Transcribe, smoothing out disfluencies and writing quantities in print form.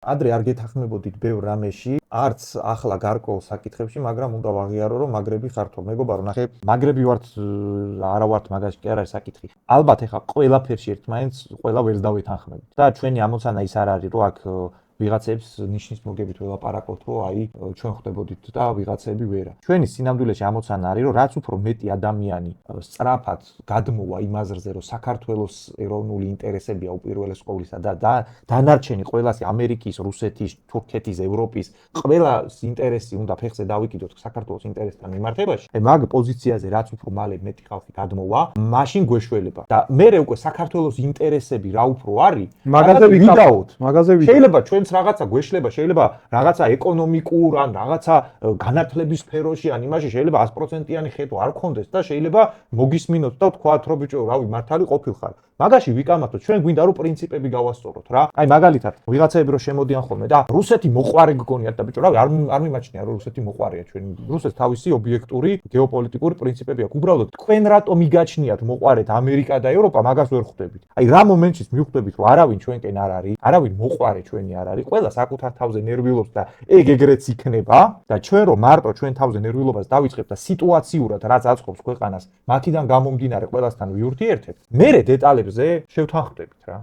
ადრე არ გეთანხმებოდით ბევრ რამეში, არც ახლა გარკვეულ საკითხებში, მაგრამ უნდა ვაღიარო, რომ მაგრები ხართო. მეგობარო, ნახე, მაგრები ვართ, არა ვართ მაგაში, კი არ არის საკითხი. ალბათ ეხლა ყველაფერში ერთმანეთს ყველა ვერ დავეთანხმებით. და ჩვენი ამოცანა ის არ არის, რომ აქ ვიღაცებს ნიშნის მოგებით ველაპარაკოთ, რომ აი ჩვენ ხვდებოდით და ვიღაცები ვერა. ჩვენი სინამდვილეში ამოცანა არის, რომ რაც უფრო მეტი ადამიანი სწრაფად გადმოვა იმ აზრზე, რომ საქართველოს ეროვნული ინტერესებია უპირველეს ყოვლისა და დანარჩენი ყველასი ამერიკის, რუსეთის, თურქეთის, ევროპის ყველას ინტერესი უნდა ფეხზე დავიკიდოთ საქართველოს ინტერესთან მიმართებაში. მაგ პოზიციაზე რაც უფრო მალე მეტი ხალხი გადმოვა, მაშინ გვეშველება. და მე უკვე საქართველოს ინტერესები რა უფრო არის, მაგაზე ვიდაოთ. შეიძლება ჩვენც რაღაცა გვეშლება, შეიძლება რაღაცა ეკონომიკურ ან რაღაცა განათლების სფეროში ან იმაში შეიძლება 100%-იანი ხედვა არ გქონდეს და შეიძლება მოგისმინოთ და ვთქვათ, რომ ბიჭო, რავი, მართალი ყოფილხარ. მაგაში ვიკამათოთ, ჩვენ გვინდა რომ პრინციპები გავასწოროთ რა. აი მაგალითად, ვიღაცები რომ შემოდიან ხოლმე და რუსეთი მოყვარე გგონიათ და ბიჭო, რავი, არ მიმაჩნია რომ რუსეთი მოყვარეა ჩვენ. რუსეთს თავისი ობიექტური გეოპოლიტიკური პრინციპები აქვს. უბრალოდ თქვენ რატომ იგაჩნიათ მოყვარეთ ამერიკა და ევროპა, მაგას ვერ ხვდებით. აი რა მომენტშიც მივხვდებით რომ არავინ ჩვენკენ არ არის, არავინ მოყვარე ჩვენი არ არის. ყველა საკუთარ თავზე ნერვიულობს და ეგრეც იქნება და ჩვენ რომ მარტო ჩვენ თავზე ნერვიულობას დავიწყებთ და სიტუაციურად რაც აწყობს ქვეყანას, მათიდან გამომდინარე ყველასთან ვიურთიერთებთ. მერე დეტალებზე შევთანხმდებით რა.